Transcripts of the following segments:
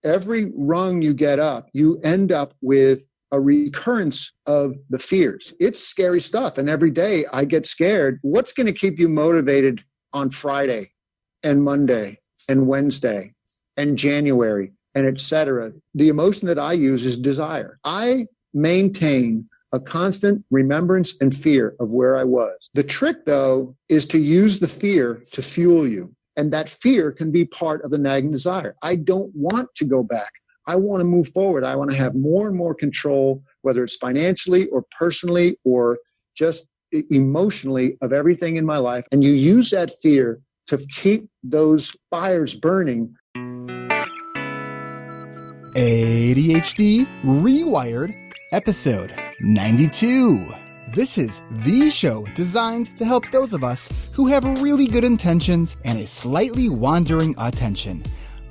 every rung you get up, you end up with a recurrence of the fears. It's scary stuff. And every day I get scared. What's going to keep you motivated on Friday and Monday and Wednesday and January and et cetera? The emotion that I use is desire. I maintain a constant remembrance and fear of where I was. The trick, though, is to use the fear to fuel you. And that fear can be part of the nagging desire. I don't want to go back. I want to move forward. I want to have more and more control, whether it's financially or personally or just emotionally, of everything in my life. And you use that fear to keep those fires burning. ADHD Rewired, episode 92. This is the show designed to help those of us who have really good intentions and a slightly wandering attention.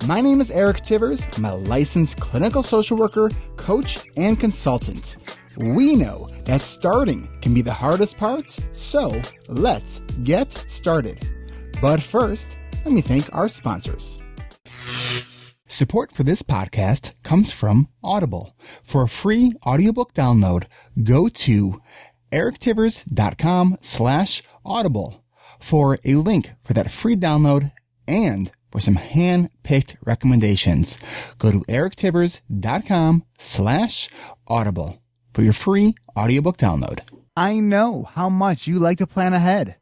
My name is Eric Tivers. I'm a licensed clinical social worker, coach, and consultant. We know that starting can be the hardest part, so let's get started. But first, let me thank our sponsors. Support for this podcast comes from Audible. For a free audiobook download, go to erictivers.com/audible for a link for that free download and for some hand-picked recommendations. Go to erictivers.com/audible for your free audiobook download. I know how much you like to plan ahead.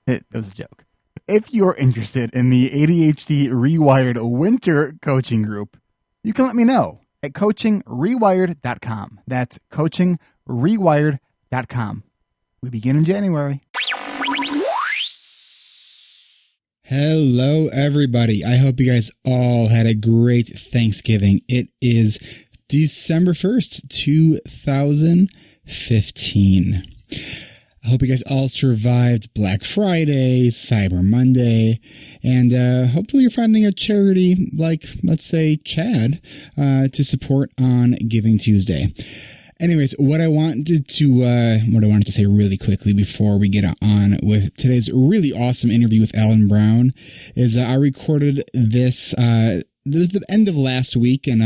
It was a joke. If you're interested in the ADHD Rewired Winter Coaching Group, you can let me know at coachingrewired.com. That's coachingrewired.com. We begin in January. Hello, everybody. I hope you guys all had a great Thanksgiving. It is December 1st, 2015. I hope you guys all survived Black Friday, Cyber Monday, and hopefully you're finding a charity like, let's say, Chad, to support on Giving Tuesday. Anyways, what I wanted to say really quickly before we get on with today's really awesome interview with Alan Brown is I recorded this. It was the end of last week, and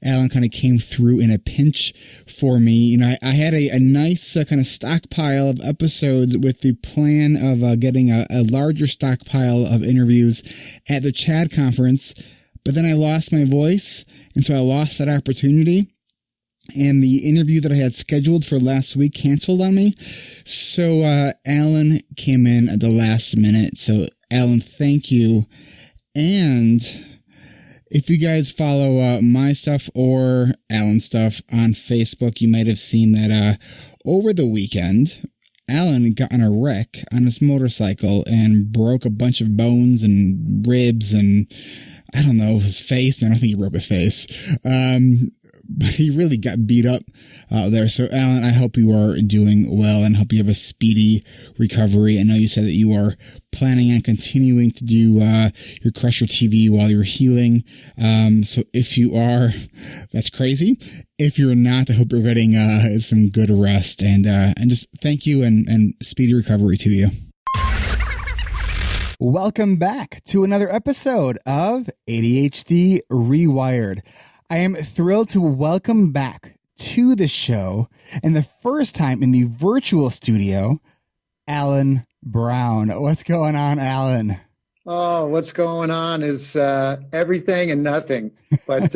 Alan kind of came through in a pinch for me. You know, I had a nice kind of stockpile of episodes with the plan of getting a larger stockpile of interviews at the CHAD conference, but then I lost my voice, and so I lost that opportunity. And the interview that I had scheduled for last week canceled on me. So Alan came in at the last minute. So Alan, thank you. And if you guys follow my stuff or Alan's stuff on Facebook, you might have seen that over the weekend, Alan got in a wreck on his motorcycle and broke a bunch of bones and ribs and, I don't know, his face. I don't think he broke his face. But he really got beat up there. So, Alan, I hope you are doing well and hope you have a speedy recovery. I know you said that you are planning on continuing to do your Crusher TV while you're healing. So if you are, that's crazy. If you're not, I hope you're getting some good rest. And just thank you and speedy recovery to you. Welcome back to another episode of ADHD Rewired. I am thrilled to welcome back to the show, and the first time in the virtual studio, Alan Brown. What's going on, Alan? Oh, what's going on is everything and nothing, but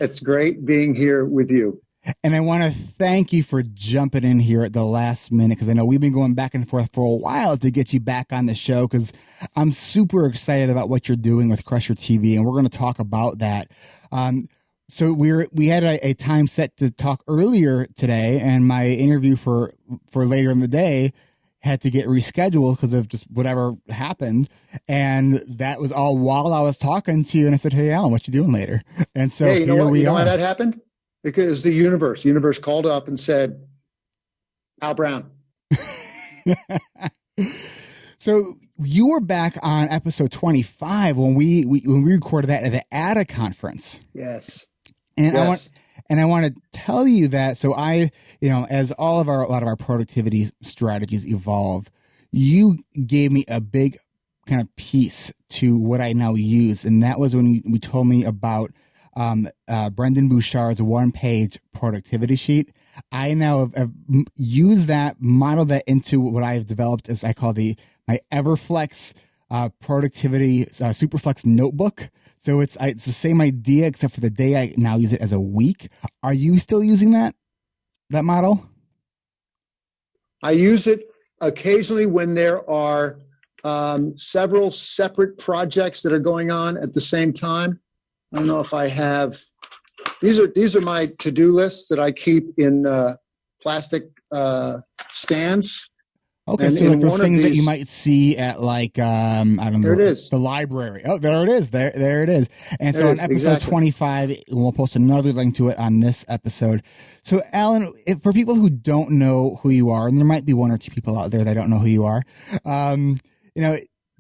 it's great being here with you. And I want to thank you for jumping in here at the last minute, because I know we've been going back and forth for a while to get you back on the show, because I'm super excited about what you're doing with Crusher TV, and we're going to talk about that. So we had a time set to talk earlier today, and my interview for later in the day had to get rescheduled because of just whatever happened. And that was all while I was talking to you, and I said, "Hey, Alan, what you doing later?" And so hey, here we are. You know why that happened? Because the universe called up and said, "Al Brown." So you were back on episode 25 when we recorded that at the ADA conference. Yes. And yes. I want to tell you that. So as a lot of our productivity strategies evolve, you gave me a big kind of piece to what I now use. And that was when you told me about Brendan Bouchard's 1-page productivity sheet. I now have used that, modeled that into what I've developed as I call my Everflex productivity Superflex notebook. So it's the same idea, except for the day I now use it as a week. Are you still using that model? I use it occasionally when there are several separate projects that are going on at the same time. I don't know if I have. These are my to-do lists that I keep in plastic stands. Okay, so like those things that you might see at like I don't know, there it is. The library. Oh, there it is. There it is. And so on episode 25, we'll post another link to it on this episode. So Alan, for people who don't know who you are, and there might be one or two people out there that don't know who you are,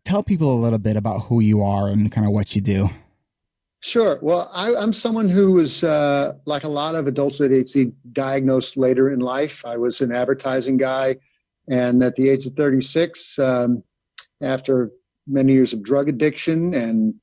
tell people a little bit about who you are and kind of what you do. Sure. Well, I'm someone who was, like a lot of adults with ADHD, diagnosed later in life. I was an advertising guy. And at the age of 36, after many years of drug addiction and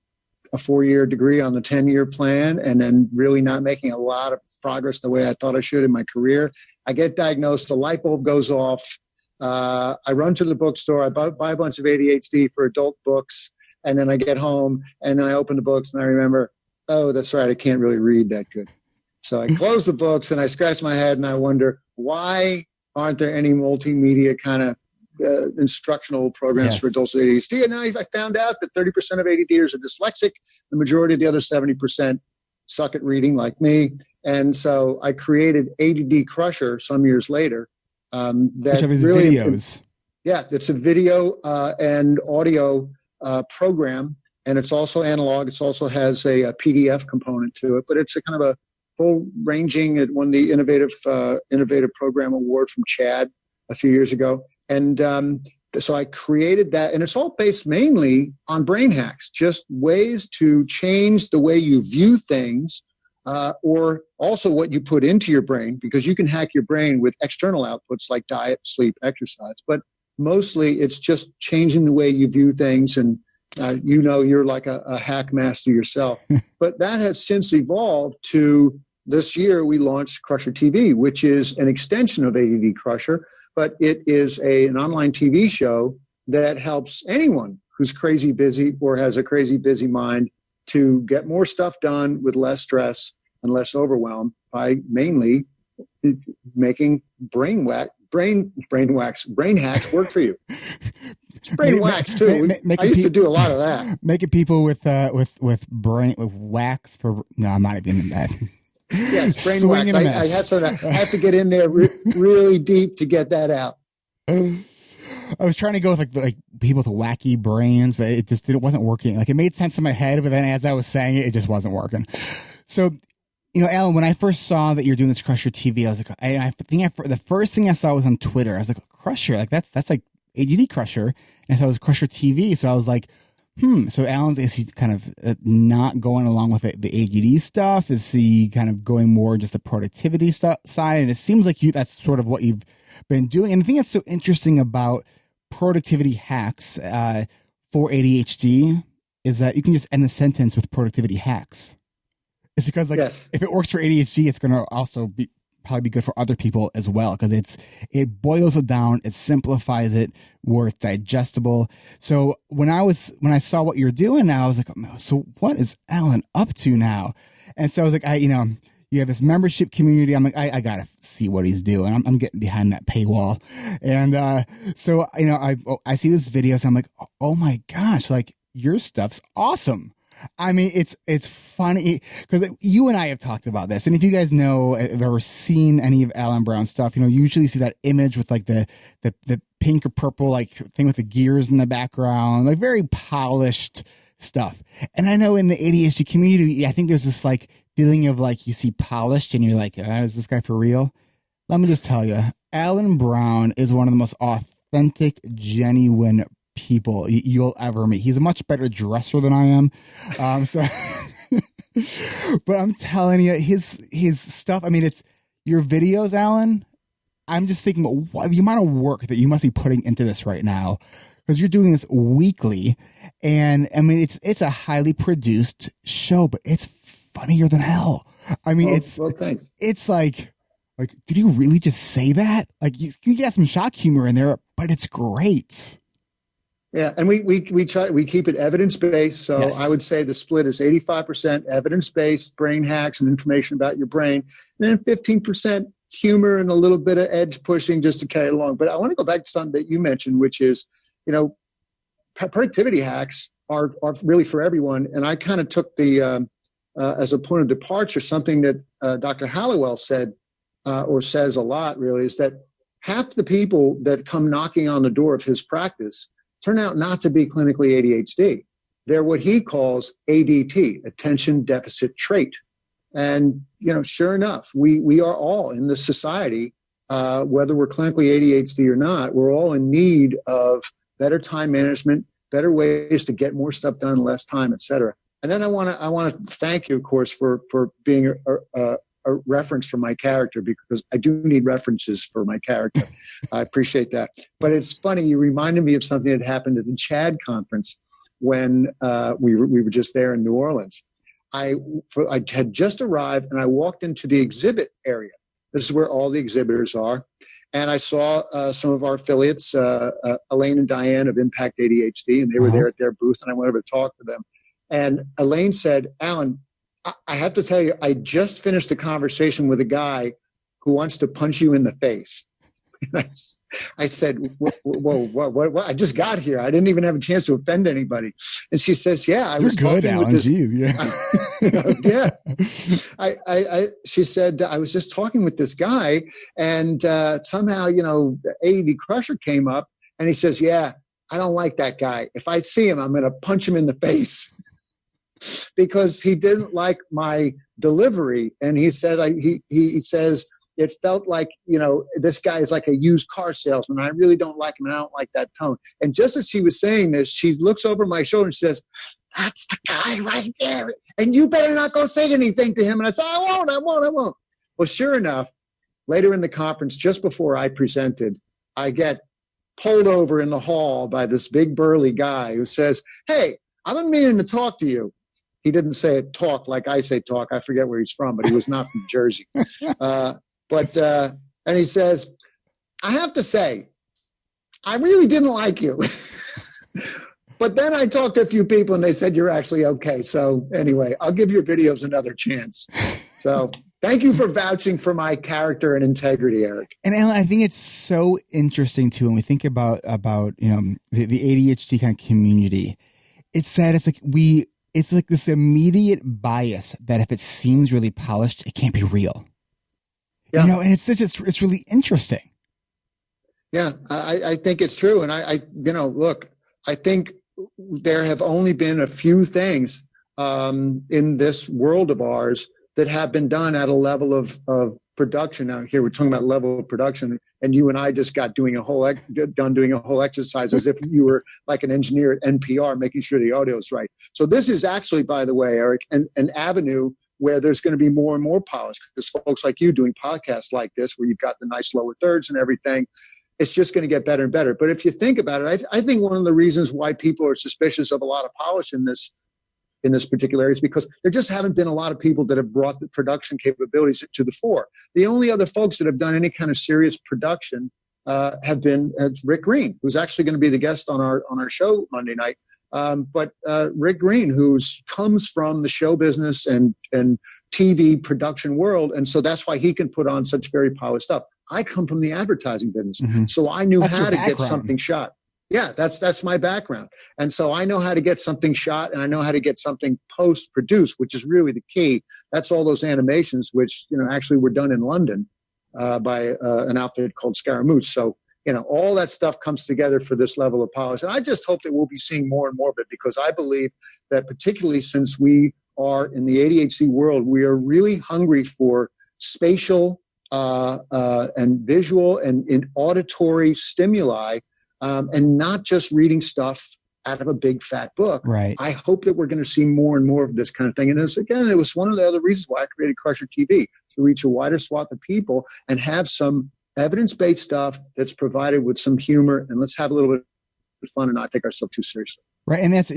a 4-year degree on the 10-year plan, and then really not making a lot of progress the way I thought I should in my career, I get diagnosed. The light bulb goes off. I run to the bookstore. I buy a bunch of ADHD for adult books. And then I get home and then I open the books and I remember, oh, that's right, I can't really read that good. So I close the books and I scratch my head and I wonder, why aren't there any multimedia kind of instructional programs for adults with ADHD? And now I found out that 30% of ADDers are dyslexic. The majority of the other 70% suck at reading like me. And so I created ADD Crusher some years later. Which have his really videos. It's a video and audio program, and it's also analog. It also has a PDF component to it, but it's a kind of a full-ranging. It won the Innovative Program Award from Chad a few years ago. And so I created that, and it's all based mainly on brain hacks, just ways to change the way you view things, or also what you put into your brain, because you can hack your brain with external outputs like diet, sleep, exercise. But mostly it's just changing the way you view things. And you're like a hack master yourself. But that has since evolved to this year we launched Crusher TV, which is an extension of ADD Crusher, but it is an online TV show that helps anyone who's crazy busy or has a crazy busy mind to get more stuff done with less stress and less overwhelm by mainly making brain hacks work for you. It's brain wax too. I used to do a lot of that. Making people with wax for. No, I'm not even in that. Yes, brain wax. I have to get in there really deep to get that out. I was trying to go with like people with wacky brains, but it wasn't working. Like it made sense in my head, but then as I was saying it, it just wasn't working. So, Alan, when I first saw that you're doing this Crusher TV, I was like, I think the first thing I saw was on Twitter. I was like, Crusher, like that's like ADD Crusher, and so it was Crusher TV. So I was like, So Alan, is he kind of not going along with the ADD stuff? Is he kind of going more just the productivity side? And it seems like that's sort of what you've been doing. And the thing that's so interesting about productivity hacks for ADHD is that you can just end the sentence with productivity hacks. It's because if it works for ADHD, it's going to also probably be good for other people as well, because it boils it down, it simplifies it where it's digestible. So when I saw what you're doing now, I was like, so what is Alan up to now? And so I was like, you have this membership community. I'm like, I gotta see what he's doing. I'm getting behind that paywall. And so I see this video, so I'm like, oh my gosh, like your stuff's awesome. I mean, it's funny because you and I have talked about this. And if you guys know, have ever seen any of Alan Brown's stuff, you usually see that image with like the pink or purple, like thing with the gears in the background, like very polished stuff. And I know in the ADHD community, I think there's this like feeling of like you see polished and you're like, is this guy for real? Let me just tell you, Alan Brown is one of the most authentic, genuine people you'll ever meet. He's a much better dresser than I am. But I'm telling you, his stuff, I mean, it's your videos, Alan. I'm just thinking about the amount of work that you must be putting into this right now, because you're doing this weekly. And I mean, it's a highly produced show, but it's funnier than hell. I mean, thanks. It's like, did you really just say that? Like, you got some shock humor in there, but it's great. Yeah, and we keep it evidence-based. So Yes. I would say the split is 85% evidence-based, brain hacks and information about your brain, and then 15% humor and a little bit of edge pushing just to carry it along. But I want to go back to something that you mentioned, which is, productivity hacks are really for everyone. And I kind of took the, as a point of departure, something that Dr. Halliwell said, or says a lot really, is that half the people that come knocking on the door of his practice turn out not to be clinically ADHD. They're what he calls ADT, attention deficit trait. And, sure enough, we are all in this society, whether we're clinically ADHD or not, we're all in need of better time management, better ways to get more stuff done in less time, et cetera. And then I want to thank you, of course, for being a reference for my character, because I do need references for my character. I appreciate that. But it's funny, you reminded me of something that happened at the CHAD conference when we were just there in New Orleans. I had just arrived and I walked into the exhibit area. This is where all the exhibitors are. And I saw some of our affiliates, Elaine and Diane of Impact ADHD, and they were there at their booth, and I went over to talk to them. And Elaine said, Alan, I have to tell you, I just finished a conversation with a guy who wants to punch you in the face. I said, whoa, what? I just got here. I didn't even have a chance to offend anybody. And she says, yeah, I was good, talking Alan. with this. Yeah. She said, I was just talking with this guy, and somehow, AD Crusher came up, and he says, yeah, I don't like that guy. If I see him, I'm going to punch him in the face. Because he didn't like my delivery. And he said, he says, it felt like, this guy is like a used car salesman. I really don't like him, and I don't like that tone. And just as she was saying this, she looks over my shoulder and says, that's the guy right there. And you better not go say anything to him. And I said, I won't. Well, sure enough, later in the conference, just before I presented, I get pulled over in the hall by this big burly guy who says, hey, I've been meaning to talk to you. He didn't say it talk like I say talk. I forget where he's from, but he was not from Jersey. And he says, I have to say, I really didn't like you. But then I talked to a few people and they said, you're actually okay. So anyway, I'll give your videos another chance. So thank you for vouching for my character and integrity, Eric. And Alan, I think it's so interesting too, when we think about the ADHD kind of community. It's that it's like this immediate bias that if it seems really polished, it can't be real. Yeah. And it's really interesting. Yeah, I think it's true. And look, I think there have only been a few things in this world of ours that have been done at a level of production. Now here we're talking about level of production, and you and I just got doing a whole exercise as if you were like an engineer at NPR making sure the audio is right. So this is actually, by the way, Eric, an avenue where there's going to be more and more polish, because folks like you doing podcasts like this, where you've got the nice lower thirds and everything, it's just going to get better and better. But if you think about it, I think one of the reasons why people are suspicious of a lot of polish in this particular area is because there just haven't been a lot of people that have brought the production capabilities to the fore. The only other folks that have done any kind of serious production have been Rick Green, who's actually going to be the guest on our show Monday night. But Rick Green, who comes from the show business and TV production world, and so that's why he can put on such very polished stuff. I come from the advertising business, so I knew how to get something shot. Yeah, that's my background. And so I know how to get something shot, and I know how to get something post-produced, which is really the key. That's all those animations, which actually were done in London by an outfit called Scaramouche. So all that stuff comes together for this level of polish. And I just hope that we'll be seeing more and more of it, because I believe that particularly since we are in the ADHD world, we are really hungry for spatial and visual and auditory stimuli, and not just reading stuff out of a big fat book. Right. I hope that we're going to see more and more of this kind of thing. And it was one of the other reasons why I created Crusher TV, to reach a wider swath of people and have some evidence-based stuff that's provided with some humor, and let's have a little bit of fun and not take ourselves too seriously. Right. And that's,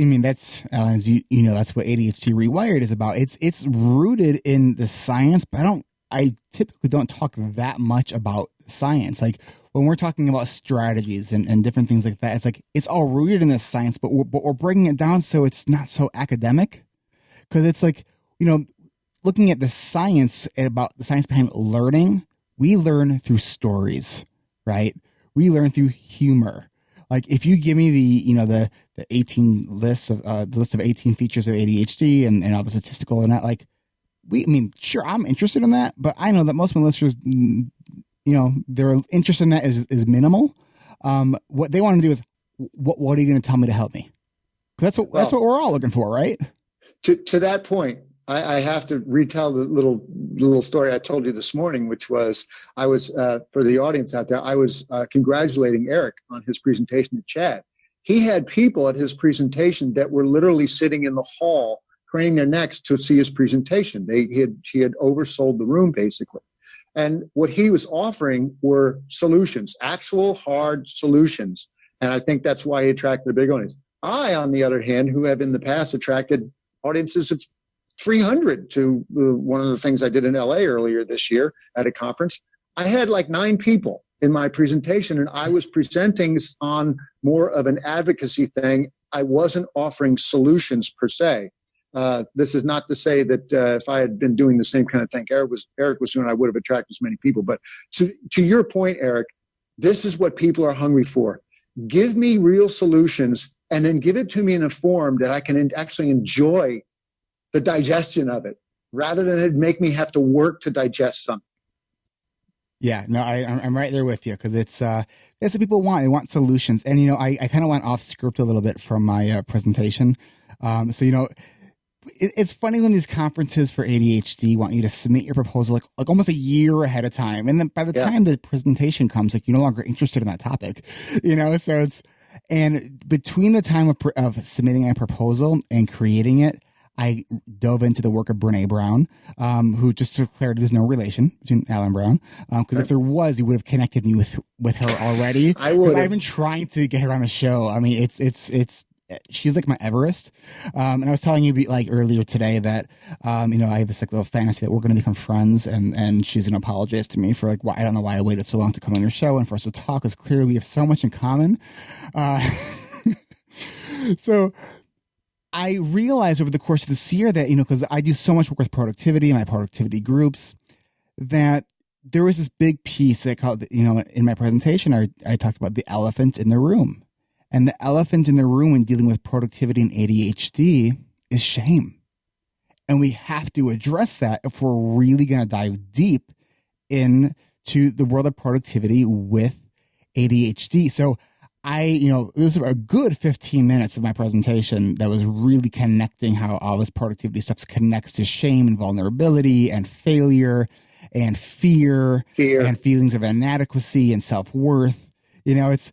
as you know, that's what ADHD Rewired is about. It's rooted in the science, but I typically don't talk that much about science. Like when we're talking about strategies and different things like that, it's like, it's all rooted in the science, but we're breaking it down so it's not so academic. Cause it's like, looking at the science about the science behind learning, we learn through stories, right? We learn through humor. Like if you give me the 18 list of the list of 18 features of ADHD and all the statistical and that, like sure, I'm interested in that, but I know that most of my listeners, their interest in that is minimal. What they want to do is, what are you going to tell me to help me? Because that's what we're all looking for, right? To that point, I have to retell the little story I told you this morning, which was I was for the audience out there. I was congratulating Eric on his presentation at Chad. He had people at his presentation that were literally sitting in the hall, craning their necks to see his presentation. He had oversold the room basically, and what he was offering were solutions, actual hard solutions. And I think that's why he attracted a big audience. I, on the other hand, who have in the past attracted audiences of 300 to one of the things I did in LA earlier this year at a conference. I had like 9 people in my presentation, and I was presenting on more of an advocacy thing. I wasn't offering solutions per se. This is not to say that if I had been doing the same kind of thing Eric was doing, I would have attracted as many people. But to your point, Eric, this is what people are hungry for. Give me real solutions, and then give it to me in a form that I can actually enjoy the digestion of it, rather than it make me have to work to digest something. Yeah, no, I'm right there with you, because that's what people want. They want solutions. And, I kind of went off script a little bit from my presentation. It's funny when these conferences for ADHD want you to submit your proposal like almost a year ahead of time. And then by the time the presentation comes, like you're no longer interested in that topic, so and between the time of submitting a proposal and creating it, I dove into the work of Brene Brown, who, just to declare, there's no relation between Alan Brown. Because if there was, you would have connected me with her already. I would. I've been trying to get her on the show. I mean, it's she's like my Everest. And I was telling you earlier today that I have this little fantasy that we're going to become friends, and she's going to apologize to me for I don't know why I waited so long to come on your show and for us to talk, because clearly we have so much in common. So I realized over the course of this year that, because I do so much work with productivity and my productivity groups, that there was this big piece that called, in my presentation, I talked about the elephant in the room. And the elephant in the room when dealing with productivity and ADHD is shame. And we have to address that if we're really going to dive deep into the world of productivity with ADHD. So it was a good 15 minutes of my presentation that was really connecting how all this productivity stuff connects to shame and vulnerability and failure and fear. And feelings of inadequacy and self-worth. It's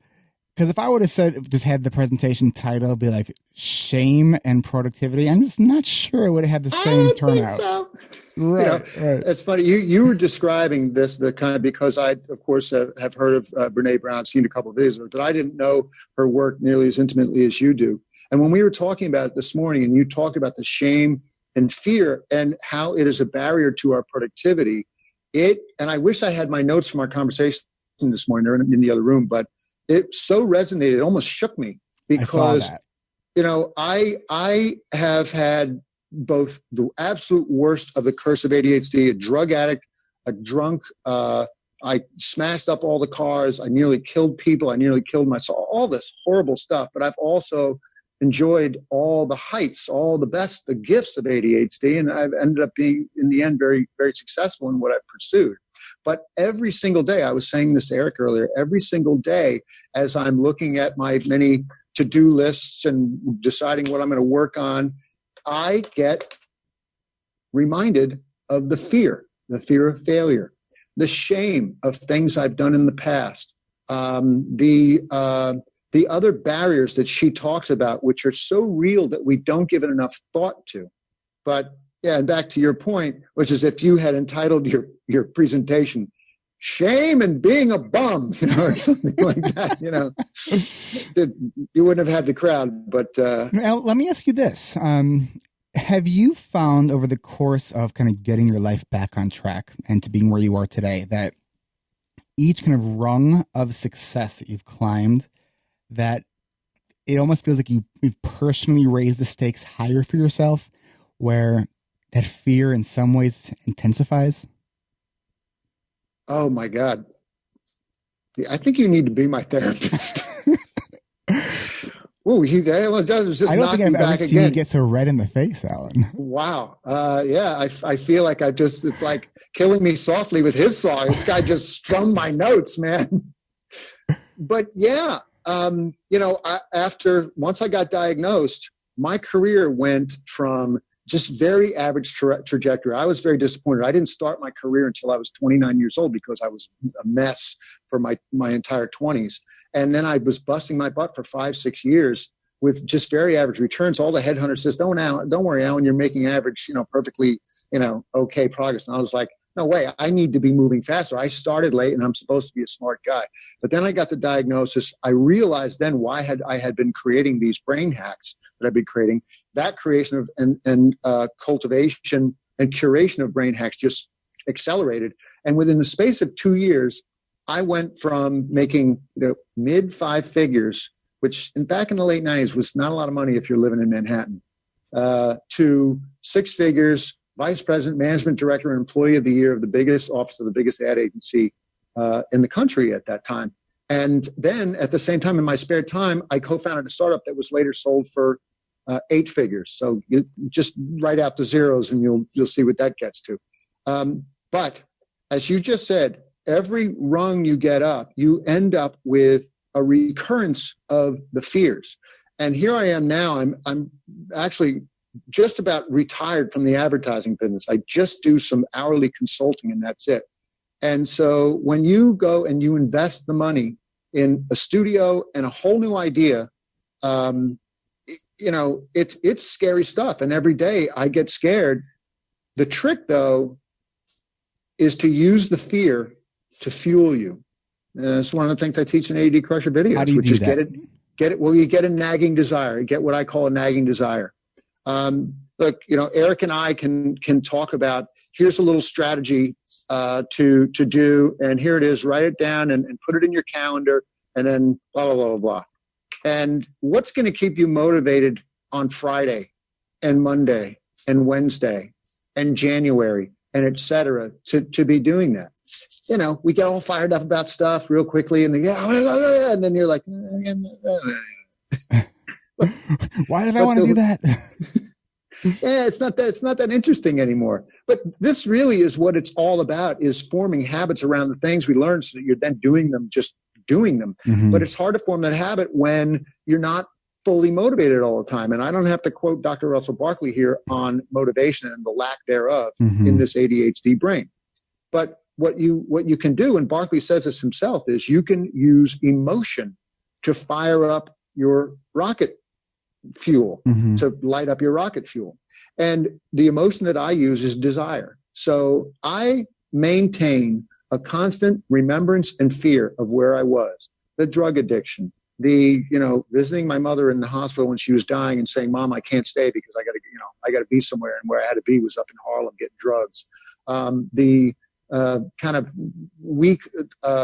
because if I would have had the presentation title be like shame and productivity, I'm just not sure it would have had the same turnout. So. Right, right. It's funny. You were describing this because I, of course, have heard of Brene Brown, seen a couple of videos of her, but I didn't know her work nearly as intimately as you do. And when we were talking about it this morning, and you talked about the shame and fear and how it is a barrier to our productivity, and I wish I had my notes from our conversation this morning. They're in the other room, but it so resonated, it almost shook me, because I have had both the absolute worst of the curse of ADHD, a drug addict, a drunk. I smashed up all the cars. I nearly killed people. I nearly killed myself. All this horrible stuff. But I've also enjoyed all the heights, all the gifts of ADHD. And I've ended up being, in the end, very, very successful in what I've pursued. But every single day, I was saying this to Eric earlier, every single day as I'm looking at my many to-do lists and deciding what I'm going to work on, I get reminded of the fear of failure, the shame of things I've done in the past, the other barriers that she talks about, which are so real that we don't give it enough thought to. But yeah, and back to your point, which is if you had entitled your presentation, shame and being a bum, or something like that. You wouldn't have had the crowd, but now, let me ask you this. Have you found over the course of kind of getting your life back on track and to being where you are today that each kind of rung of success that you've climbed, that it almost feels like you've personally raised the stakes higher for yourself, where that fear in some ways intensifies? Oh my God. I think you need to be my therapist. Oh, I don't think I've ever seen you get so red in the face, Alan. Wow. Yeah, I feel like it's like killing me softly with his song. This guy just strummed my notes, man. But yeah, once I got diagnosed, my career went from just very average trajectory. I was very disappointed. I didn't start my career until I was 29 years old because I was a mess for my entire 20s. And then I was busting my butt for 5-6 years with just very average returns. All the headhunters says, don't worry, Alan, you're making average, perfectly, okay progress. And I was like, no way, I need to be moving faster. I started late and I'm supposed to be a smart guy. But then I got the diagnosis. I realized then why I had been creating these brain hacks that I've been creating. That creation of and cultivation and curation of brain hacks just accelerated. And within the space of 2 years, I went from making mid 5 figures, which back in the late 90s was not a lot of money if you're living in Manhattan, to 6 figures, vice president, management director, and employee of the year of the biggest office of the biggest ad agency in the country at that time. And then at the same time, in my spare time, I co-founded a startup that was later sold for 8 figures. So you just write out the zeros and you'll see what that gets to. But as you just said, every rung you get up, you end up with a recurrence of the fears. And here I am now. I'm actually just about retired from the advertising business. I just do some hourly consulting and that's it. And so when you go and you invest the money in a studio and a whole new idea, it's scary stuff. And every day I get scared. The trick though is to use the fear to fuel you. And it's one of the things I teach in AD Crusher videos. How do you do that? Get it. Well, you get a nagging desire. You get what I call a nagging desire. Look, Eric and I can talk about, here's a little strategy to do, and here it is, write it down and put it in your calendar, and then blah, blah, blah, blah, blah. And what's going to keep you motivated on Friday and Monday and Wednesday and January and et cetera to be doing that? We get all fired up about stuff real quickly and then you're like, why did I want to do that? Yeah, it's not that interesting anymore. But this really is what it's all about, is forming habits around the things we learn so that you're then doing them. Mm-hmm. But it's hard to form that habit when you're not fully motivated all the time. And I don't have to quote Dr. Russell Barkley here on motivation and the lack thereof in this ADHD brain. But what you can do, and Barkley says this himself, is you can use emotion to fire up your rocket fuel, to light up your rocket fuel. And the emotion that I use is desire. So I maintain a constant remembrance and fear of where I was, the drug addiction, the, visiting my mother in the hospital when she was dying and saying, Mom, I can't stay because I got to be somewhere. And where I had to be was up in Harlem getting drugs. The kind of weak,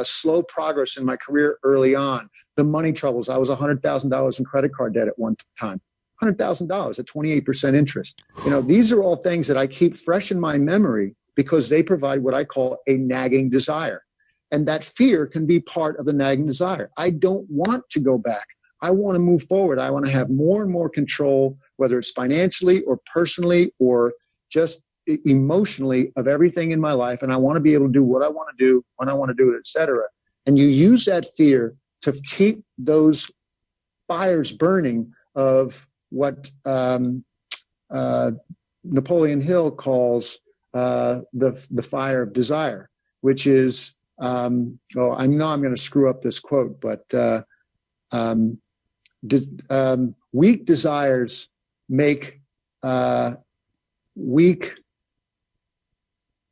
slow progress in my career early on. The money troubles. I was $100,000 in credit card debt at one time. $100,000 at 28% interest. These are all things that I keep fresh in my memory because they provide what I call a nagging desire. And that fear can be part of the nagging desire. I don't want to go back. I want to move forward. I want to have more and more control, whether it's financially or personally or just emotionally, of everything in my life. And I want to be able to do what I want to do, when I want to do it, et cetera. And you use that fear to keep those fires burning of what Napoleon Hill calls the fire of desire, which is, I know I'm going to screw up this quote, but weak desires make weak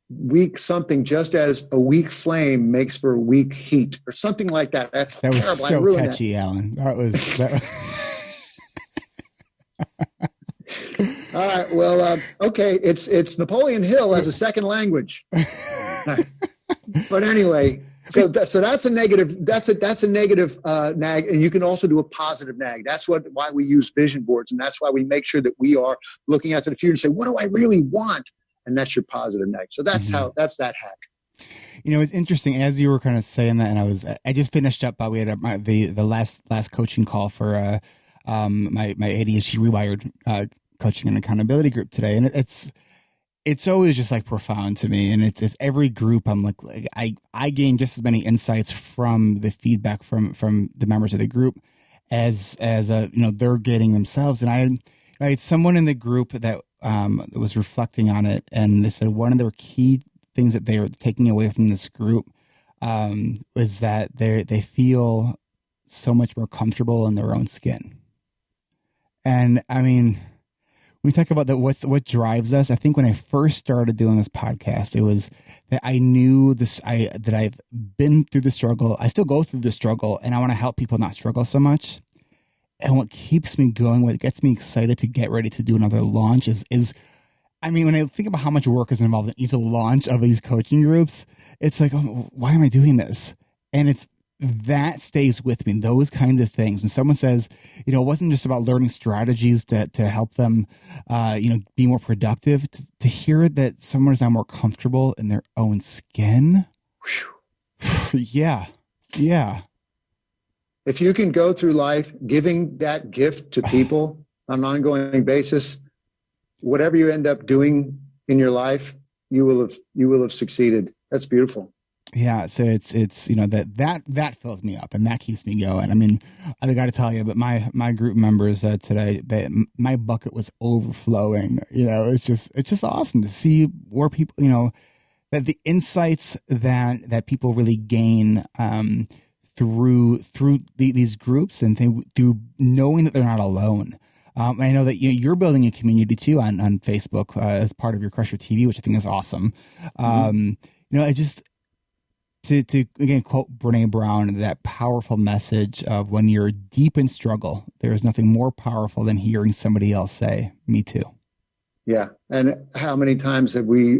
weak something, just as a weak flame makes for a weak heat, or something like that. That's that was terrible. so I ruined catchy, that. Alan. That was. All right. Well, okay. It's Napoleon Hill as a second language. But anyway, so that's a negative. That's a negative nag, and you can also do a positive nag. That's why we use vision boards, and that's why we make sure that we are looking out to the future and say, what do I really want? And that's your positive nag. So that's that's that hack. You know, it's interesting as you were kind of saying that, and I just finished up. We had the last coaching call for my ADHD Rewired coaching and accountability group today, and it's always just like profound to me. And it's every group I'm like I gain just as many insights from the feedback from the members of the group as they're getting themselves. And I had someone in the group that was reflecting on it, and they said one of their key things that they were taking away from this group was that they feel so much more comfortable in their own skin. And I mean, when we talk about what drives us, I think when I first started doing this podcast, it was that I knew that I've been through the struggle. I still go through the struggle, and I want to help people not struggle so much. And what keeps me going, what gets me excited to get ready to do another launch is I mean, when I think about how much work is involved in each launch of these coaching groups, it's like, oh, why am I doing this? And that stays with me, those kinds of things. When someone says, it wasn't just about learning strategies to help them, be more productive, to hear that someone is now more comfortable in their own skin. Yeah. If you can go through life giving that gift to people on an ongoing basis, whatever you end up doing in your life, you will have succeeded. That's beautiful. Yeah, so it's that fills me up and that keeps me going. I mean, I got to tell you, but my group members today, my bucket was overflowing. It's just awesome to see where people, that the insights that people really gain through these groups and through knowing that they're not alone. I know that you're building a community too on Facebook as part of your Crusher TV, which I think is awesome. I just to again quote Brene Brown, that powerful message of when you're deep in struggle, there is nothing more powerful than hearing somebody else say, "Me too." Yeah, and how many times have we,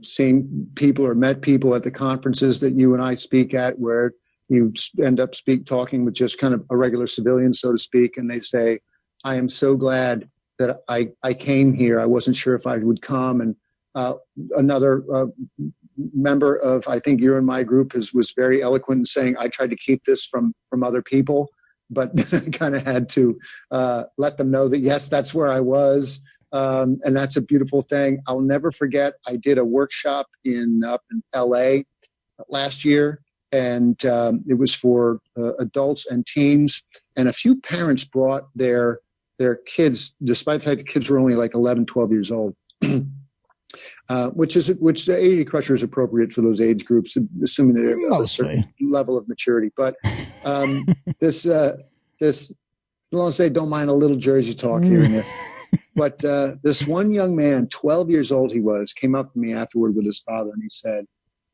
seen people or met people at the conferences that you and I speak at, where you end up talking with just kind of a regular civilian, so to speak, and they say, I am so glad that I came here. I wasn't sure if I would come. And another member of, I think you're in my group, was very eloquent in saying, I tried to keep this from other people, but kind of had to let them know that, yes, that's where I was. And that's a beautiful thing. I'll never forget, I did a workshop up in LA last year. And it was for adults and teens. And a few parents brought their kids, despite the fact the kids were only like 11, 12 years old, which the ADHD Crusher is appropriate for those age groups, assuming they're of a certain level of maturity. But this, let's say, don't mind a little Jersey talk here and there. But this one young man, 12 years old he was, came up to me afterward with his father, and he said,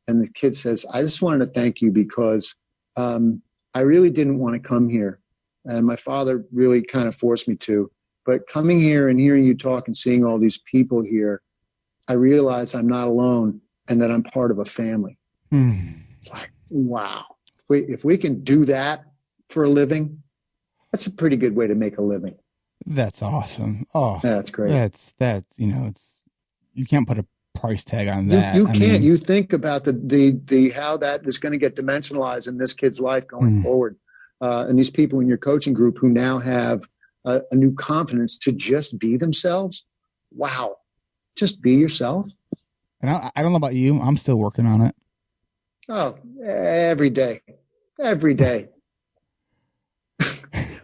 and the kid says, I just wanted to thank you because I really didn't want to come here. And my father really kind of forced me to. But coming here and hearing you talk and seeing all these people here, I realize I'm not alone and that I'm part of a family. It's like, wow. If we can do that for a living, that's a pretty good way to make a living. That's awesome. Oh, that's great. It's you can't put a price tag on that. You can't. You think about the how that is going to get dimensionalized in this kid's life going forward. And these people in your coaching group who now have a new confidence to just be themselves. Wow. Just be yourself. And I don't know about you. I'm still working on it. Oh, every day.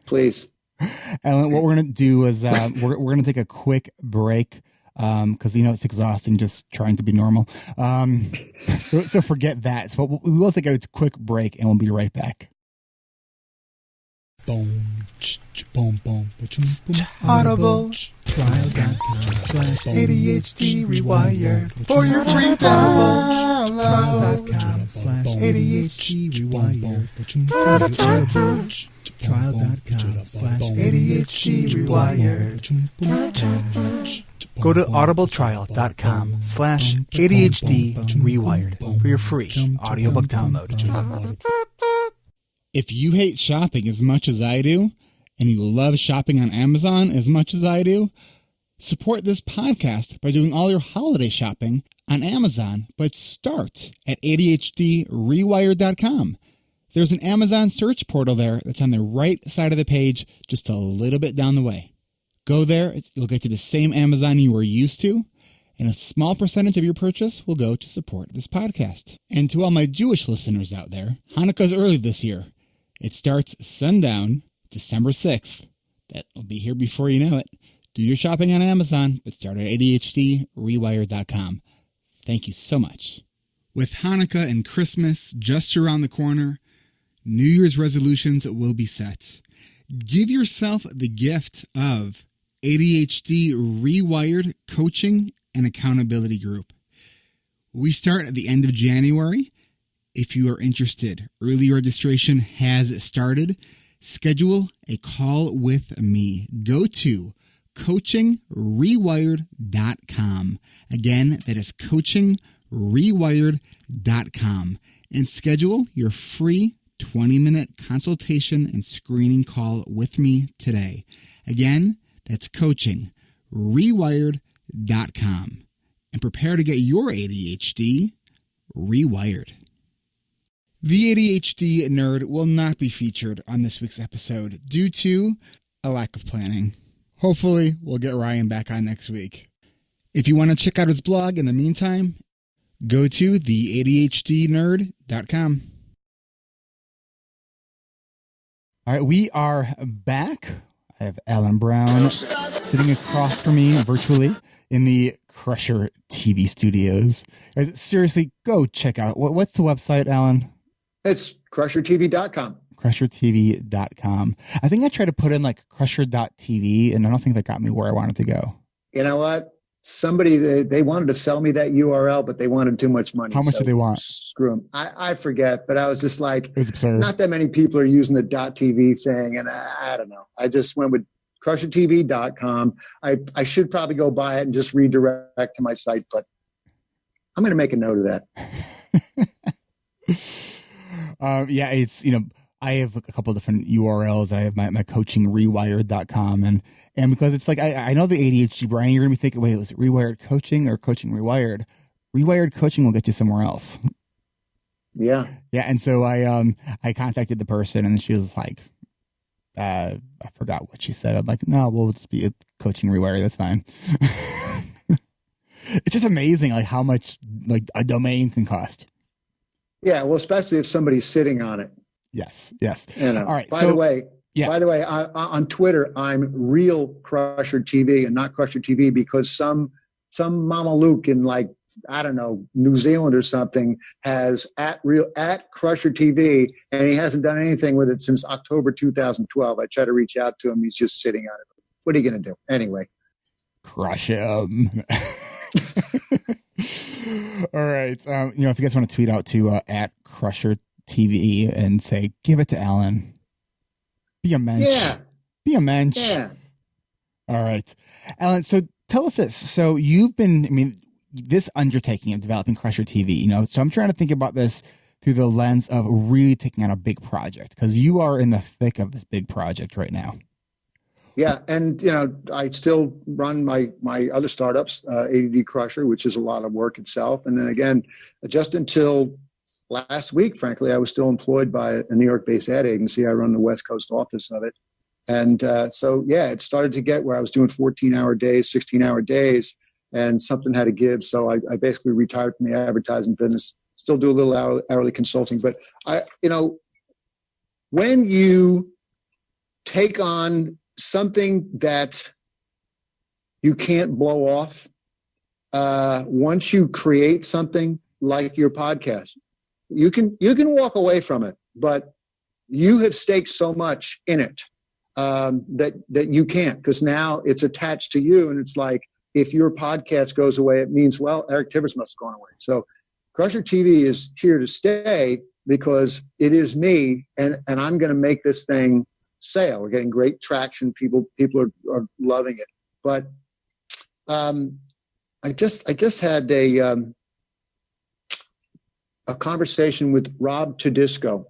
Please. And what we're going to do is we're going to take a quick break. Because it's exhausting just trying to be normal. So forget that. So we will take a quick break and we'll be right back. Boom. Audible trial.com/ADHD rewired for your free download. Trial.com/ADHD rewired. Trial.com/ADHD rewired. Go to audibletrial.com/ADHD rewired for your free audiobook download. If you hate shopping as much as I do, and you love shopping on Amazon as much as I do, support this podcast by doing all your holiday shopping on Amazon, but start at ADHDrewired.com. There's an Amazon search portal there that's on the right side of the page, just a little bit down the way. Go there, you'll get to the same Amazon you were used to, and a small percentage of your purchase will go to support this podcast. And to all my Jewish listeners out there, Hanukkah's early this year. It starts sundown, December 6th. That'll be here before you know it. Do your shopping on Amazon, but start at ADHDrewired.com. Thank you so much. With Hanukkah and Christmas just around the corner, New Year's resolutions will be set. Give yourself the gift of ADHD Rewired Coaching and Accountability Group. We start at the end of January. If you are interested, early registration has started. Schedule a call with me. Go to coachingrewired.com. Again, that is coachingrewired.com. And schedule your free 20-minute consultation and screening call with me today. Again, that's coachingrewired.com. And prepare to get your ADHD rewired. The ADHD nerd will not be featured on this week's episode due to a lack of planning. Hopefully, we'll get Ryan back on next week. If you want to check out his blog in the meantime, go to theadhdnerd.com. All right, we are back. I have Alan Brown sitting across from me virtually in the Crusher TV studios. Guys, seriously, go check out. What's the website, Alan? It's crushertv.com. crushertv.com. I think I tried to put in like crusher.tv, and I don't think that got me where I wanted to go. You know what? Somebody, they wanted to sell me that URL, but they wanted too much money. How much do they want? Screw them. I forget, but I was just like, it was absurd. Not that many people are using the .tv thing, and I don't know. I just went with crushertv.com. I should probably go buy it and just redirect to my site, but I'm going to make a note of that. Yeah, it's, I have a couple of different URLs. I have my coachingrewired.com. And because it's like, I know the ADHD brain, you're going to be thinking, wait, was it Rewired Coaching or Coaching Rewired? Rewired Coaching will get you somewhere else. Yeah. Yeah. And so I contacted the person, and she was like, I forgot what she said. I'm like, no, we'll just be a Coaching Rewired. That's fine. It's just amazing, like how much like a domain can cost. Yeah, well, especially if somebody's sitting on it. Yes. All right. By the way, on Twitter, I'm Real Crusher TV and not Crusher TV because some Mama Luke in like, I don't know, New Zealand or something has at Crusher TV, and he hasn't done anything with it since October 2012. I try to reach out to him. He's just sitting on it. What are you going to do? Anyway. Crush him. All right. If you guys want to tweet out to at Crusher TV and say, give it to Alan. Be a mensch. Yeah. Be a mensch. Yeah. All right. Alan, so tell us this. So you've been, this undertaking of developing Crusher TV, so I'm trying to think about this through the lens of really taking on a big project, because you are in the thick of this big project right now. Yeah, and I still run my other startups, ADD Crusher, which is a lot of work itself. And then again, just until last week, frankly, I was still employed by a New York-based ad agency. I run the West Coast office of it. And so, it started to get where I was doing 14-hour days, 16-hour days, and something had to give. So I basically retired from the advertising business, still do a little hourly consulting. But when you take on something that you can't blow off, once you create something like your podcast, you can walk away from it, but you have staked so much in it. that you can't, because now it's attached to you. And it's like, if your podcast goes away, it means, well, Eric Tivers must have gone away. So Crusher TV is here to stay because it is me, and I'm going to make this thing sail. We're getting great traction. People are loving it. But I just had a conversation with Rob Tedisco.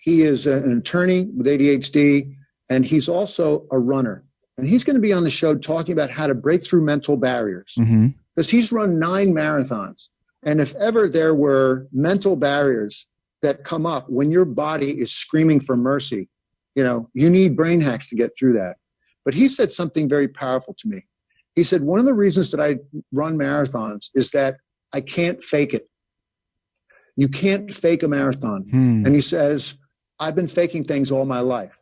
He is an attorney with ADHD, and he's also a runner. And he's going to be on the show talking about how to break through mental barriers, because he's run 9 marathons. And if ever there were mental barriers that come up when your body is screaming for mercy, you need brain hacks to get through that. But he said something very powerful to me. He said, one of the reasons that I run marathons is that I can't fake it. You can't fake a marathon. And he says, I've been faking things all my life.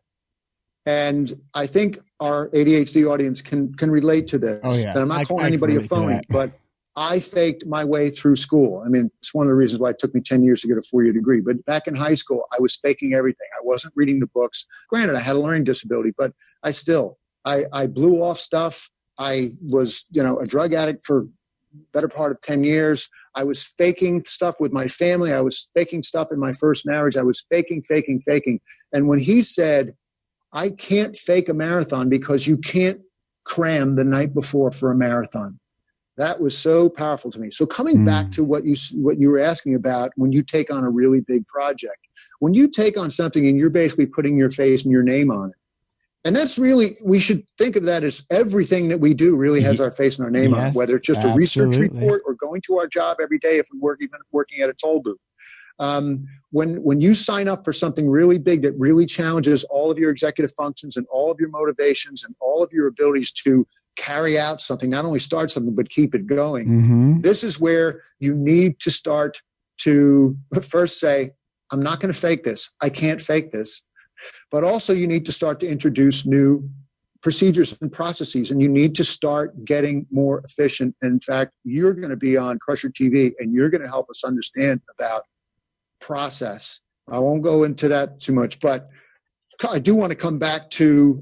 And I think our ADHD audience can relate to this. Oh, yeah. And I'm not calling anybody a phony, but I faked my way through school. I mean, it's one of the reasons why it took me 10 years to get a 4-year degree. But back in high school, I was faking everything. I wasn't reading the books. Granted, I had a learning disability, but I blew off stuff. I was, a drug addict for better part of 10 years. I was faking stuff with my family. I was faking stuff in my first marriage. I was faking. And when he said, I can't fake a marathon because you can't cram the night before for a marathon, that was so powerful to me. So coming back to what you were asking about, when you take on a really big project, when you take on something and you're basically putting your face and your name on it, and that's really, we should think of that as everything that we do really has our face and our name on it, whether it's just a research report or going to our job every day if we work, even working at a toll booth. When you sign up for something really big that really challenges all of your executive functions and all of your motivations and all of your abilities to carry out something, not only start something, but keep it going, this is where you need to start to first say, I'm not going to fake this. I can't fake this. But also you need to start to introduce new procedures and processes, and you need to start getting more efficient. And in fact, you're going to be on Crusher TV, and you're going to help us understand about process. I won't go into that too much, but I do want to come back to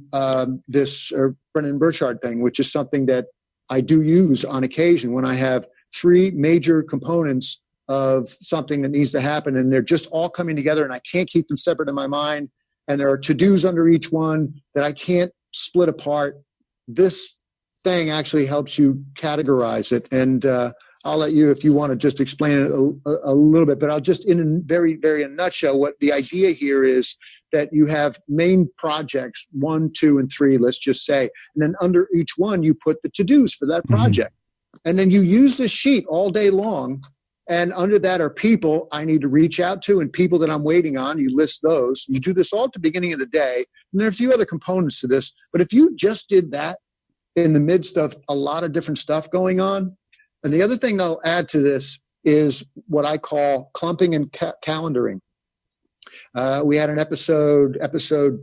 this Brennan Burchard thing, which is something that I do use on occasion when I have 3 major components of something that needs to happen, and they're just all coming together, and I can't keep them separate in my mind. And there are to-dos under each one that I can't split apart. This thing actually helps you categorize it. And I'll let you, if you want to just explain it a little bit, but I'll just, in a very, very in a nutshell, what the idea here is that you have main projects, 1, 2, and 3, let's just say. And then under each one, you put the to-dos for that project. And then you use this sheet all day long. And under that are people I need to reach out to and people that I'm waiting on. You list those. You do this all at the beginning of the day. And there are a few other components to this. But if you just did that in the midst of a lot of different stuff going on, and the other thing that I'll add to this is what I call clumping and calendaring. We had an episode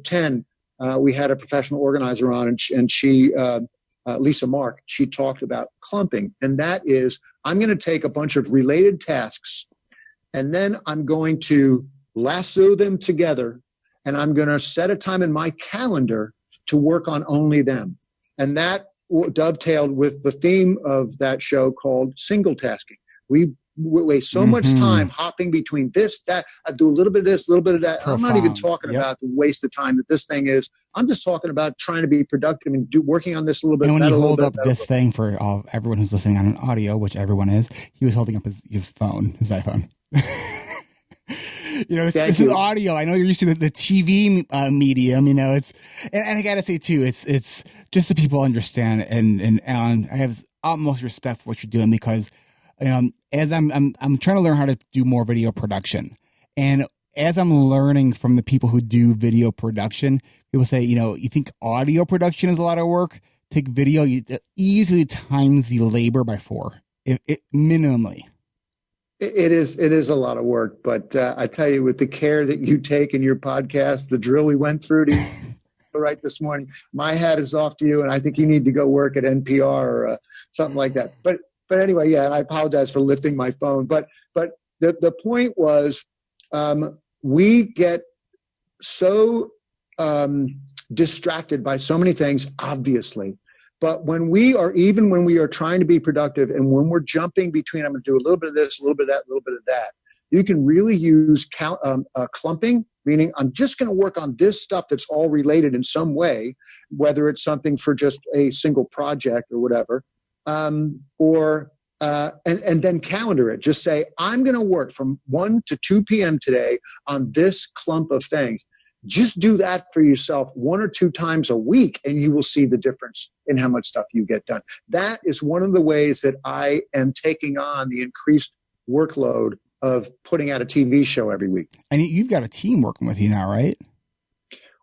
10. We had a professional organizer on, and she Lisa Mark, she talked about clumping. And that is, I'm going to take a bunch of related tasks, and then I'm going to lasso them together, and I'm going to set a time in my calendar to work on only them. And that dovetailed with the theme of that show called single tasking. We waste so much time hopping between this, that. I do a little bit of this, a little bit of that. I'm not even talking about the waste of time that this thing is. I'm just talking about trying to be productive and working on this a little bit. And when you hold up this thing for everyone who's listening on an audio, which everyone is, he was holding up his phone, his iPhone. This is audio. I know you're used to the TV medium. It's and I gotta say too, it's just so people understand. And Alan, I have utmost respect for what you're doing, because as I'm trying to learn how to do more video production, and as I'm learning from the people who do video production, people say, you think audio production is a lot of work? Take video, it easily times the labor by 4, it minimally. It is a lot of work, but I tell you, with the care that you take in your podcast, the drill we went through to right this morning, my hat is off to you, and I think you need to go work at NPR or something like that. But anyway, yeah, and I apologize for lifting my phone. But the point was, we get so distracted by so many things, obviously. But when we are trying to be productive, and when we're jumping between, I'm going to do a little bit of this, a little bit of that, a little bit of that, you can really use clumping, meaning I'm just going to work on this stuff that's all related in some way, whether it's something for just a single project or whatever, and then calendar it. Just say, I'm going to work from 1 to 2 p.m. today on this clump of things. Just do that for yourself 1 or 2 times a week, and you will see the difference in how much stuff you get done. That is one of the ways that I am taking on the increased workload of putting out a TV show every week. And you've got a team working with you now, right?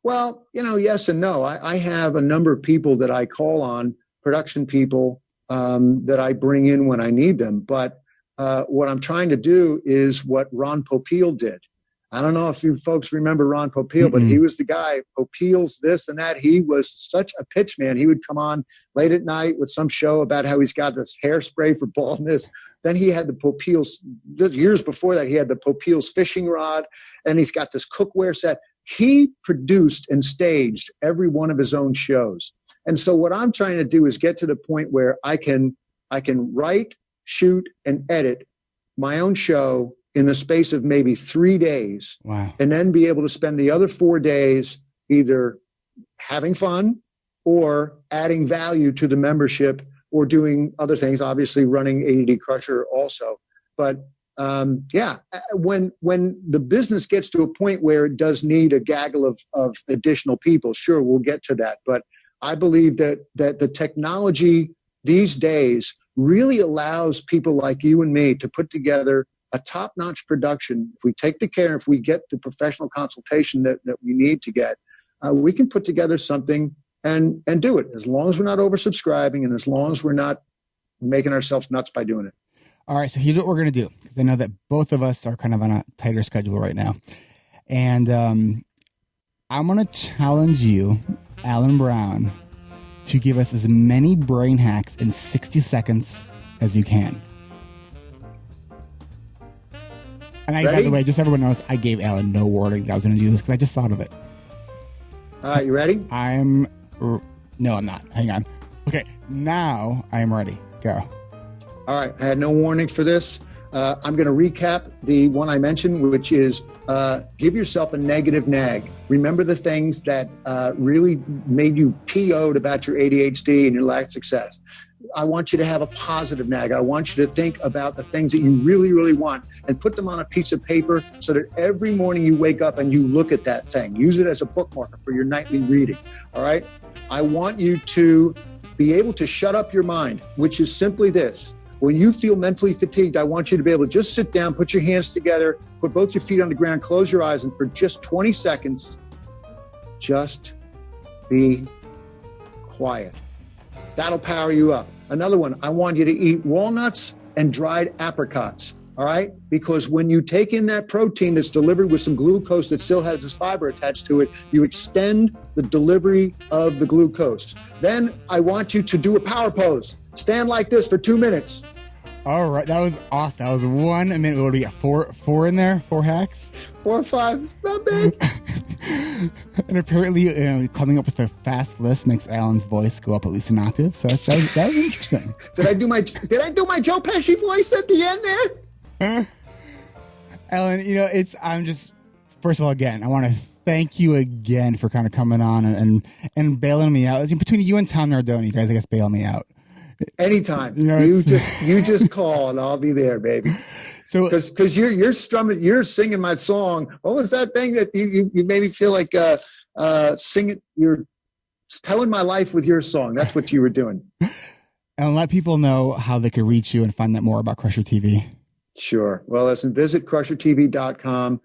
Well, yes and no. I have a number of people that I call on, production people that I bring in when I need them. But what I'm trying to do is what Ron Popeil did. I don't know if you folks remember Ron Popeil, but he was the guy, Popeil's this and that. He was such a pitch man. He would come on late at night with some show about how he's got this hairspray for baldness. Then he had the Popeil's, years before that, he had the Popeil's fishing rod, and he's got this cookware set. He produced and staged every one of his own shows. And so what I'm trying to do is get to the point where I can write, shoot, and edit my own show in the space of maybe 3 days. Wow. And then be able to spend the other 4 days either having fun or adding value to the membership or doing other things, obviously running ADD Crusher also. But when the business gets to a point where it does need a gaggle of additional people, sure, we'll get to that. But I believe that the technology these days really allows people like you and me to put together a top-notch production. If we take the care, if we get the professional consultation that we need to get, we can put together something and do it, as long as we're not oversubscribing and as long as we're not making ourselves nuts by doing it. All right, so here's what we're going to do, because I know that both of us are kind of on a tighter schedule right now. And I'm going to challenge you, Alan Brown, to give us as many brain hacks in 60 seconds as you can. And by the way, just so everyone knows, I gave Alan no warning that I was going to do this because I just thought of it. All right, you ready? No, I'm not. Hang on. Okay, now I am ready. Go. All right, I had no warning for this. I'm going to recap the one I mentioned, which is give yourself a negative nag. Remember the things that really made you PO'd about your ADHD and your lack of success. I want you to have a positive nag. I want you to think about the things that you really, really want and put them on a piece of paper so that every morning you wake up and you look at that thing. Use it as a bookmarker for your nightly reading. All right? I want you to be able to shut up your mind, which is simply this. When you feel mentally fatigued, I want you to be able to just sit down, put your hands together, put both your feet on the ground, close your eyes, and for just 20 seconds, just be quiet. That'll power you up. Another one, I want you to eat walnuts and dried apricots, all right? Because when you take in that protein that's delivered with some glucose that still has this fiber attached to it, you extend the delivery of the glucose. Then I want you to do a power pose. Stand like this for 2 minutes. All right, that was awesome. That was 1 minute. What do we got? Four in there? 4 hacks? 4 or 5, not bad. And apparently, coming up with a fast list makes Alan's voice go up at least an octave. So that was interesting. Did I do my Joe Pesci voice at the end there? Alan, I'm just, first of all, again, I want to thank you again for kind of coming on and bailing me out. Between you and Tom Nardone, you guys, I guess, bail me out. Anytime. You just call and I'll be there, baby. So because you're singing my song. What was that thing that you made me feel like singing? You're telling my life with your song. That's what you were doing. And let people know how they can reach you and find out more about Crusher TV. Sure. Well, listen, visit crushertv.com.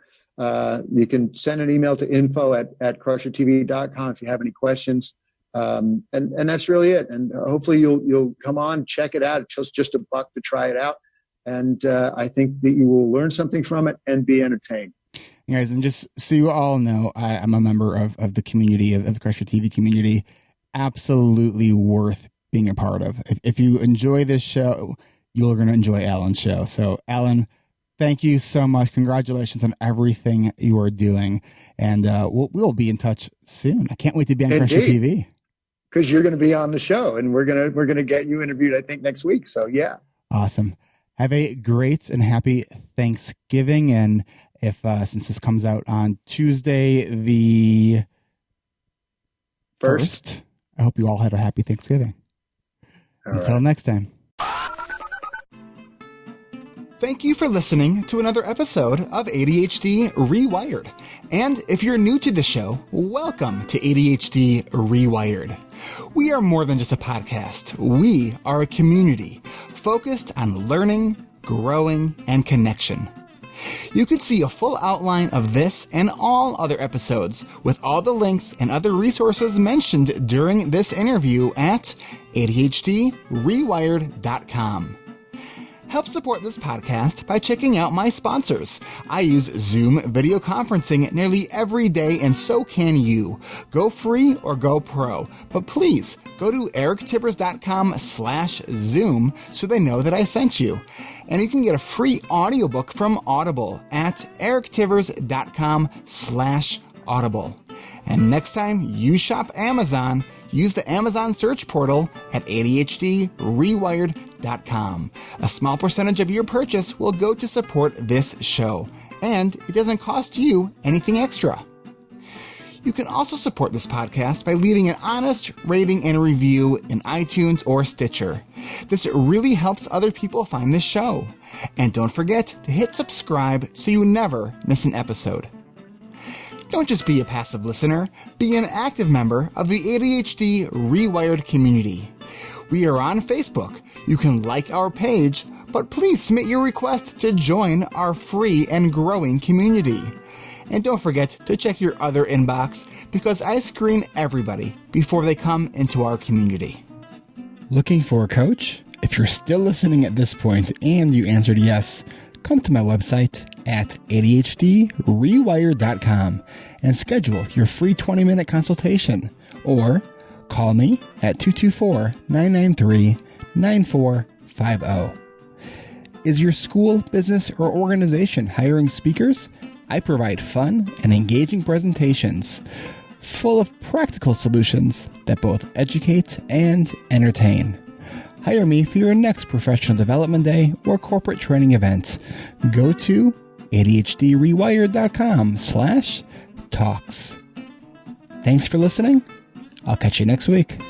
You can send an email to info@crushertv.com if you have any questions. And that's really it. And hopefully you'll come on, check it out. It's just $1 to try it out. And I think that you will learn something from it and be entertained. Guys, and just so you all know, I'm a member of the community, of the Crusher TV community. Absolutely worth being a part of. If you enjoy this show, you're going to enjoy Alan's show. So, Alan, Thank you so much. Congratulations on everything you are doing. And we'll be in touch soon. I can't wait to be on Crusher TV. Because you're going to be on the show, and we're gonna get you interviewed, I think, next week. So yeah. Awesome. Have a great and happy Thanksgiving. And if since this comes out on Tuesday the 1st, I hope you all had a happy Thanksgiving. Until next time. Thank you for listening to another episode of ADHD Rewired. And if you're new to the show, welcome to ADHD Rewired. We are more than just a podcast. We are a community focused on learning, growing, and connection. You can see a full outline of this and all other episodes with all the links and other resources mentioned during this interview at ADHDrewired.com. Help support this podcast by checking out my sponsors. I use Zoom video conferencing nearly every day, and so can you. Go free or go pro. But please, go to erictivers.com/Zoom so they know that I sent you. And you can get a free audiobook from Audible at erictivers.com/Audible. And next time you shop Amazon, use the Amazon search portal at ADHDrewired.com. A small percentage of your purchase will go to support this show, and it doesn't cost you anything extra. You can also support this podcast by leaving an honest rating and review in iTunes or Stitcher. This really helps other people find this show. And don't forget to hit subscribe so you never miss an episode. Don't just be a passive listener, be an active member of the ADHD Rewired community. We are on Facebook. You can like our page, but please submit your request to join our free and growing community. And don't forget to check your other inbox because I screen everybody before they come into our community. Looking for a coach? If you're still listening at this point and you answered yes, come to my website at ADHDrewired.com and schedule your free 20-minute consultation, or call me at 224-993-9450. Is your school, business, or organization hiring speakers? I provide fun and engaging presentations full of practical solutions that both educate and entertain. Hire me for your next professional development day or corporate training event. Go to ADHDrewired.com/talks. Thanks for listening. I'll catch you next week.